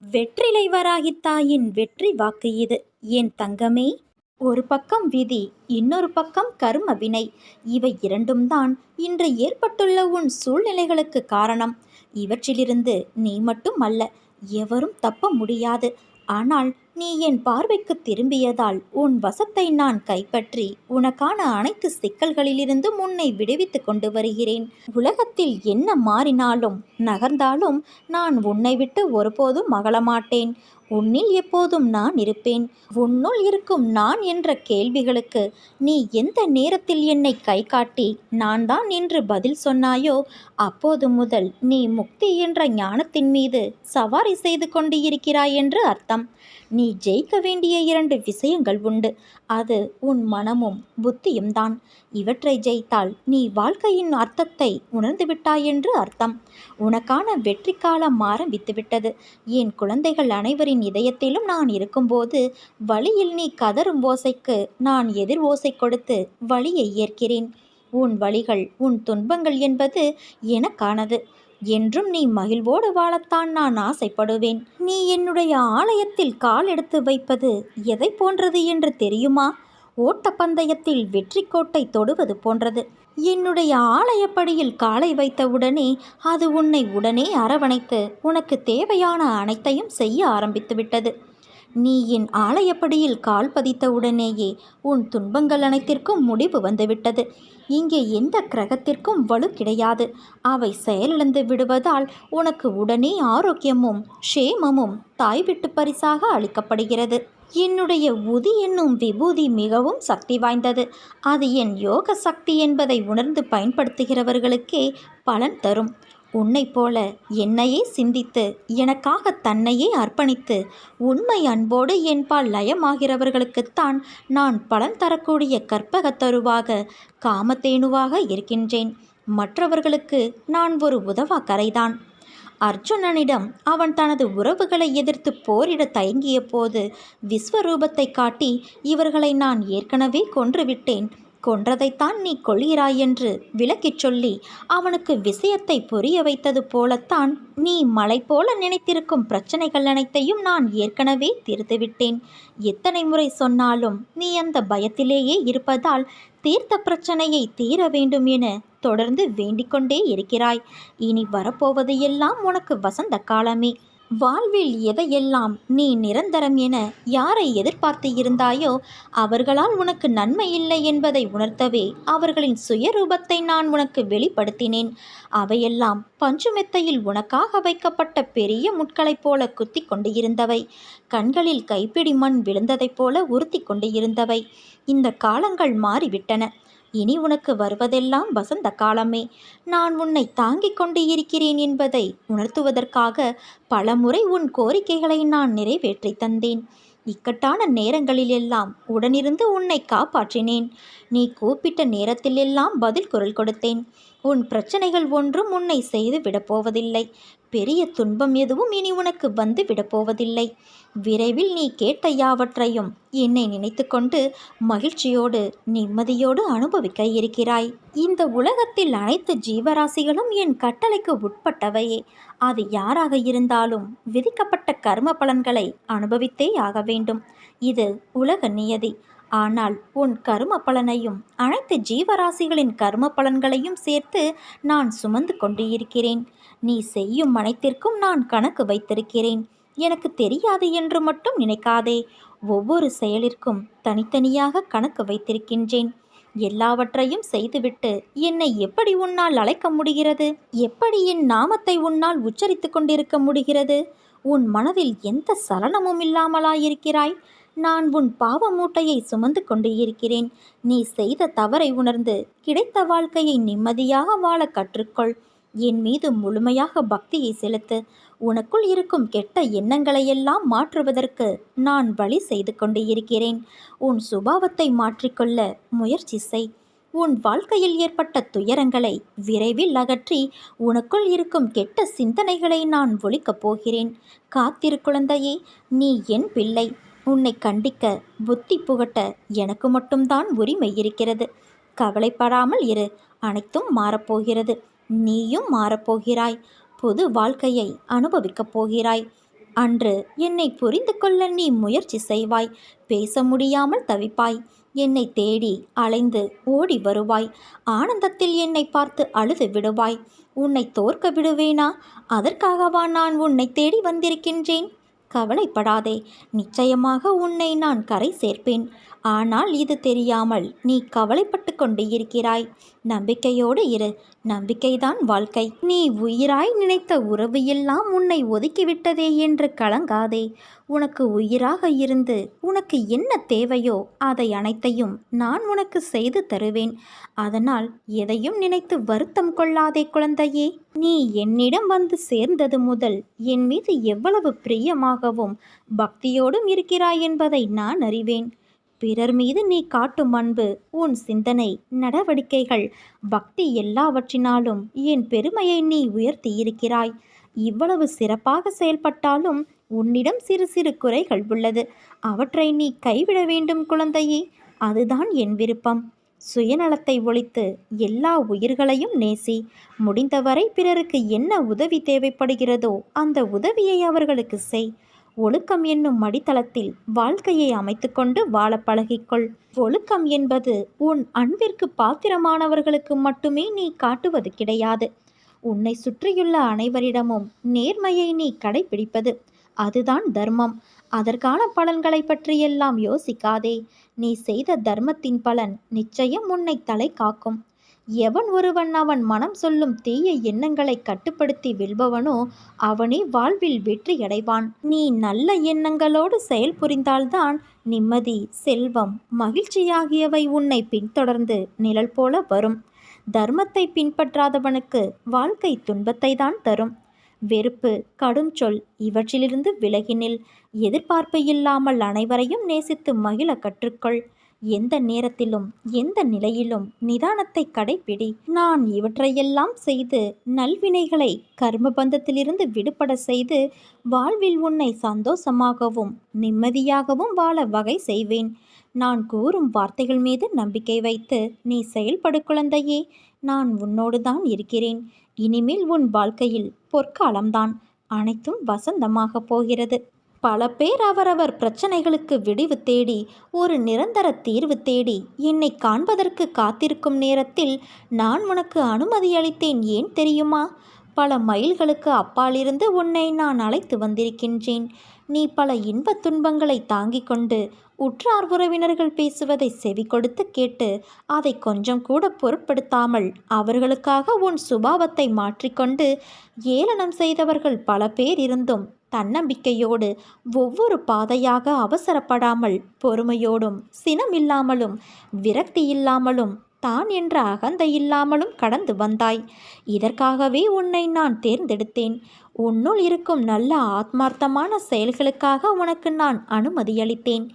வெற்றிலை வராகி தாயின் வெற்றி வாக்கு இது என் தங்கமே. ஒரு பக்கம் விதி, இன்னொரு பக்கம் கர்ம வினை. இவை இரண்டும் தான் இன்று ஏற்பட்டுள்ள உன் சூழ்நிலைகளுக்கு காரணம். இவற்றிலிருந்து நீ மட்டும் அல்ல, எவரும் தப்ப முடியாது. ஆனால் நீ என் பார்வைக்கு திரும்பியதால் உன் வசத்தை நான் கைப்பற்றி உனக்கான அனைத்து சிக்கல்களிலிருந்தும் உன்னை விடுவித்து கொண்டு வருகிறேன். உலகத்தில் என்ன மாறினாலும் நகர்ந்தாலும் நான் உன்னை விட்டு ஒருபோதும் அகலமாட்டேன். உன்னில் எப்போதும் நான் இருப்பேன். உன்னுள் இருக்கும் நான் என்ற கேள்விகளுக்கு நீ எந்த நேரத்தில் என்னை கை காட்டி நான் தான் என்று பதில் சொன்னாயோ அப்போது முதல் நீ முக்தி என்ற ஞானத்தின் மீது சவாரி செய்து கொண்டு இருக்கிறாய் என்று அர்த்தம். நீ ஜெயிக்க வேண்டிய 2 விஷயங்கள் உண்டு. அது உன் மனமும் புத்தியும் தான். இவற்றை ஜெயித்தால் நீ வாழ்க்கையின் அர்த்தத்தை உணர்ந்து விட்டாய் என்று அர்த்தம். உனக்கான வெற்றி காலம் ஆரம்பித்துவிட்டது. என் குழந்தைகள் அனைவரின் இதயத்திலும் நான் இருக்கும்போது வழியில் நீ கதறும் ஓசைக்கு நான் எதிர் ஓசை கொடுத்து வழியை ஏற்கிறேன். உன் வழிகள், உன் துன்பங்கள் என்பது எனக்கானது. என்றும் நீ மகிழ்வோடு வாழத்தான் நான் ஆசைப்படுவேன். நீ என்னுடைய ஆலயத்தில் கால் எடுத்து வைப்பது எதை போன்றது என்று தெரியுமா? ஓட்டப்பந்தயத்தில் வெற்றி கோட்டை தொடுவது போன்றது. என்னுடைய ஆலயப்படியில் காலை வைத்தவுடனே அது உன்னை உடனே அரவணைத்து உனக்கு தேவையான அனைத்தையும் செய்ய ஆரம்பித்து விட்டது. நீ என் ஆலயப்படியில் கால் பதித்தவுடனேயே உன் துன்பங்கள் அனைத்திற்கும் முடிவு வந்துவிட்டது. இங்கே எந்த கிரகத்திற்கும் வலு கிடையாது. அவை செயலிழந்து விடுவதால் உனக்கு உடனே ஆரோக்கியமும் க்ஷேமமும் தாய் விட்டு பரிசாக அளிக்கப்படுகிறது. என்னுடைய உதி என்னும் விபூதி மிகவும் சக்தி வாய்ந்தது. அது என் யோக சக்தி என்பதை உணர்ந்து பயன்படுத்துகிறவர்களுக்கே பலன் தரும். உன்னை போல என்னையே சிந்தித்து எனக்காக தன்னையே அர்ப்பணித்து உண்மை அன்போடு என்பால் லயமாகிறவர்களுக்குத்தான் நான் பலன் தரக்கூடிய கற்பகத்தருவாக காமத்தேனுவாக இருக்கின்றேன். மற்றவர்களுக்கு நான் ஒரு உதவா கரைதான். அர்ஜுனனிடம் அவன் தனது உறவுகளை எதிர்த்து போரிட தயங்கிய போது விஸ்வரூபத்தை காட்டி இவர்களை நான் ஏற்கனவே கொன்றுவிட்டேன், கொன்றதைத்தான் நீ கொள்கிறாய் என்று விளக்கிச் சொல்லி அவனுக்கு விஷயத்தை புரிய வைத்தது போலத்தான் நீ மலை போல நினைத்திருக்கும் பிரச்சனைகள் அனைத்தையும் நான் ஏற்கனவே தீர்த்துவிட்டேன். எத்தனை முறை சொன்னாலும் நீ அந்த பயத்திலேயே இருப்பதால் தீர்த்த பிரச்சனையை தீர வேண்டும் என தொடர்ந்து வேண்டிக்கொண்டே இருக்கிறாய். இனி வரப்போவது எல்லாம் உனக்கு வசந்த காலமே. வாழ்வில் எதையெல்லாம் நீ நிரந்தரம் என யாரை எதிர்பார்த்து இருந்தாயோ அவர்களால் உனக்கு நன்மை இல்லை என்பதை உணர்த்தவே அவர்களின் சுயரூபத்தை நான் உனக்கு வெளிப்படுத்தினேன். அவையெல்லாம் பஞ்சுமெத்தையில் உனக்காக வைக்கப்பட்ட பெரிய முட்களைப் போல குத்தி கொண்டு இருந்தவை. கண்களில் கைப்பிடி மண் விழுந்ததைப் போல உறுத்தி கொண்டு இருந்தவை. இந்த காலங்கள் மாறிவிட்டன. இனி உனக்கு வருவதெல்லாம் வசந்த காலமே. நான் உன்னை தாங்கிக் கொண்டு இருக்கிறேன் என்பதை உணர்த்துவதற்காக பலமுறை உன் கோரிக்கைகளை நான் நிறைவேற்றி தந்தேன். இக்கட்டான நேரங்களிலெல்லாம் உடனிருந்து உன்னை காப்பாற்றினேன். நீ கூப்பிட்ட நேரத்திலெல்லாம் பதில் குரல் கொடுத்தேன். உன் பிரச்சனைகள் ஒன்றும் உன்னை செய்து விடப்போவதில்லை. பெரிய துன்பம் எதுவும் இனி உனக்கு வந்து விடப்போவதில்லை. விரைவில் நீ கேட்ட யாவற்றையும் என்னை நினைத்து கொண்டு மகிழ்ச்சியோடு நிம்மதியோடு அனுபவிக்க இருக்கிறாய். இந்த உலகத்தில் அனைத்து ஜீவராசிகளும் என் கட்டளைக்கு உட்பட்டவையே. அது யாராக இருந்தாலும் விதிக்கப்பட்ட கர்ம பலன்களை அனுபவித்தே ஆக வேண்டும். இது உலக நியதி. ஆனால் உன் கர்ம பலனையும் அனைத்து ஜீவராசிகளின் கர்ம பலன்களையும் சேர்த்து நான் சுமந்து கொண்டு இருக்கிறேன். நீ செய்யும் அனைத்திற்கும் நான் கணக்கு வைத்திருக்கிறேன். எனக்கு தெரியாது என்று மட்டும் நினைக்காதே. ஒவ்வொரு செயலிற்கும் தனித்தனியாக கணக்கு வைத்திருக்கின்றேன். எல்லாவற்றையும் செய்துவிட்டு என்னை எப்படி உன்னால் அழைக்க முடிகிறது? எப்படி என் நாமத்தை உன்னால் உச்சரித்து கொண்டிருக்க முடிகிறது? உன் மனதில் எந்த சலனமும் இல்லாமலாயிருக்கிறாய்? நான் உன் பாவ மூட்டையை சுமந்து கொண்டு இருக்கிறேன். நீ செய்த தவறை உணர்ந்து கிடைத்த வாழ்க்கையை நிம்மதியாக வாழ கற்றுக்கொள். என் மீது முழுமையாக பக்தியை செலுத்து. உனக்குள் இருக்கும் கெட்ட எண்ணங்களையெல்லாம் மாற்றுவதற்கு நான் வழி செய்து கொண்டு இருக்கிறேன். உன் சுபாவத்தை மாற்றிக்கொள்ள முயற்சி செய். உன் வாழ்க்கையில் ஏற்பட்ட துயரங்களை விரைவில் அகற்றி உனக்குள் இருக்கும் கெட்ட சிந்தனைகளை நான் ஒழிக்கப் போகிறேன். காத்திரு குழந்தையே, நீ என் பிள்ளை. உன்னை கண்டிக்க, புத்தி புகட்ட எனக்கு மட்டும்தான் உரிமை இருக்கிறது. கவலைப்படாமல் இரு. அனைத்தும் மாறப்போகிறது. நீயும் மாறப்போகிறாய். புது வாழ்க்கையை அனுபவிக்கப் போகிறாய். அன்று என்னை புரிந்து கொள்ள நீ முயற்சி செய்வாய். பேச முடியாமல் தவிப்பாய். என்னை தேடி அலைந்து ஓடி வருவாய். ஆனந்தத்தில் என்னை பார்த்து அழுது விடுவாய். உன்னை தோற்க விடுவேனா? அதற்காகவா நான் உன்னை தேடி வந்திருக்கின்றேன்? கவலைப்படாதே, நிச்சயமாக உன்னை நான் கரை சேர்ப்பேன். ஆனால் இது தெரியாமல் நீ கவலைப்பட்டு கொண்டு இருக்கிறாய். நம்பிக்கையோடு இரு. நம்பிக்கைதான் வாழ்க்கை. நீ உயிராய் நினைத்த உறவு எல்லாம் உன்னை ஒதுக்கிவிட்டதே என்று கலங்காதே. உனக்கு உயிராக இருந்து உனக்கு என்ன தேவையோ அதை அனைத்தையும் நான் உனக்கு செய்து தருவேன். அதனால் எதையும் நினைத்து வருத்தம் கொள்ளாதே குழந்தையே. நீ என்னிடம் வந்து சேர்ந்தது முதல் என் மீது எவ்வளவு பிரியமாகவும் பக்தியோடும் இருக்கிறாய் என்பதை நான் அறிவேன். பிறர் மீது நீ காட்டும் அன்பு, உன் சிந்தனை, நடவடிக்கைகள், பக்தி எல்லாவற்றினாலும் என் பெருமையை நீ உயர்த்தியிருக்கிறாய். இவ்வளவு சிறப்பாக செயல்பட்டாலும் உன்னிடம் சிறு சிறு குறைகள் உள்ளது. அவற்றை நீ கைவிட வேண்டும் குழந்தையே. அதுதான் என் விருப்பம். சுயநலத்தை ஒழித்து எல்லா உயிர்களையும் நேசி. முடிந்தவரை பிறருக்கு என்ன உதவி தேவைப்படுகிறதோ அந்த உதவியை அவர்களுக்கு செய். ஒழுக்கம் என்னும் அடித்தளத்தில் வாழ்க்கையை அமைத்துக்கொண்டு வாழ பழகிக்கொள். ஒழுக்கம் என்பது உன் அன்பிற்கு பாத்திரமானவர்களுக்கு மட்டுமே நீ காட்டுவது கிடையாது. உன்னை சுற்றியுள்ள அனைவரிடமும் நேர்மையை நீ கடைபிடிப்பது. அதுதான் தர்மம். அதற்கான பலன்களை பற்றியெல்லாம் யோசிக்காதே. நீ செய்த தர்மத்தின் பலன் நிச்சயம் உன்னை தலை காக்கும். எவன் ஒருவன் அவன் மனம் சொல்லும் தீய எண்ணங்களை கட்டுப்படுத்தி வெல்பவனோ அவனே வாழ்வில் வெற்றி அடைவான். நீ நல்ல எண்ணங்களோடு செயல் புரிந்தால்தான் நிம்மதி, செல்வம், மகிழ்ச்சி ஆகியவை உன்னை பின்தொடர்ந்து நிழல் போல வரும். தர்மத்தை பின்பற்றாதவனுக்கு வாழ்க்கை துன்பத்தை தான் தரும். வெறுப்பு, கடும் சொல் இவற்றிலிருந்து விலகினில். எதிர்பார்ப்பு இல்லாமல் அனைவரையும் நேசித்து மகிழ கற்றுக்கொள். எந்த நேரத்திலும் எந்த நிலையிலும் நிதானத்தை கடைபிடி. நான் இவற்றையெல்லாம் செய்து நல்வினைகளை கர்மபந்தத்திலிருந்து விடுபட செய்து வாழ்வில் உன்னை சந்தோஷமாகவும் நிம்மதியாகவும் வாழ வகை செய்வேன். நான் கூறும் வார்த்தைகள் மீது நம்பிக்கை வைத்து நீ செயல்படு குழந்தையே. நான் உன்னோடு தான் இருக்கிறேன். இனிமேல் உன் வாழ்க்கையில் பொற்காலம்தான். அனைத்தும் வசந்தமாக போகிறது. பல பேர் அவரவர் பிரச்சனைகளுக்கு விடிவு தேடி ஒரு நிரந்தர தீர்வு தேடி என்னை காண்பதற்கு காத்திருக்கும் நேரத்தில் நான் உனக்கு அனுமதி அளித்தேன். ஏன் தெரியுமா? பல மைல்களுக்கு அப்பாலிருந்து உன்னை நான் அழைத்து வந்திருக்கின்றேன். நீ பல இன்பத் துன்பங்களை தாங்கிக் கொண்டு உற்றார் உறவினர்கள் பேசுவதை செவி கொடுத்து கேட்டு அதை கொஞ்சம் கூட பொருட்படுத்தாமல் அவர்களுக்காக உன் சுபாவத்தை மாற்றிக்கொண்டு ஏளனம் செய்தவர்கள் பல பேர் இருந்தும் தன்னம்பிக்கையோடு ஒவ்வொரு பாதையாக அவசரப்படாமல் பொறுமையோடும் சினமில்லாமலும் விரக்தி இல்லாமலும் தான் என்ற அகந்தை இல்லாமலும் கடந்து வந்தாய். இதற்காகவே உன்னை நான் தேர்ந்தெடுத்தேன். உன்னுள் இருக்கும் நல்ல ஆத்மார்த்தமான செயல்களுக்காக உனக்கு நான் அனுமதியளித்தேன்.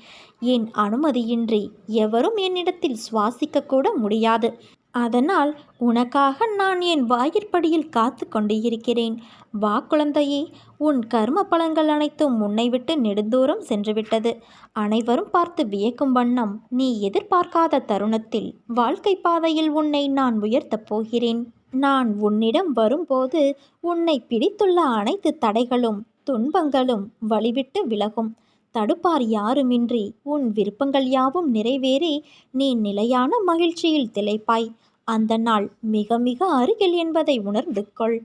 என் அனுமதியின்றி எவரும் என்னிடத்தில் சுவாசிக்கக்கூட முடியாது. அதனால் உனக்காக நான் என் வாயிற்படியில் காத்து கொண்டு இருக்கிறேன். வா குழந்தையே. உன் கர்ம பலன்கள் அனைத்தும் உன்னை விட்டு நெடுந்தூரம் சென்றுவிட்டது. அனைவரும் பார்த்து வியக்கும் வண்ணம் நீ எதிர்பார்க்காத தருணத்தில் வாழ்க்கை பாதையில் உன்னை நான் உயர்த்தப் போகிறேன். நான் உன்னிடம் வரும்போது உன்னை பிடித்துள்ள அனைத்து தடைகளும் துன்பங்களும் வழிவிட்டு விலகும். தடுப்பார் யாருமின்றி உன் விருப்பங்கள் யாவும் நிறைவேறி நீ நிலையான மகிழ்ச்சியில் திளைப்பாய். அந்த நாள் மிக மிக அருகில் என்பதை உணர்ந்து கொள்.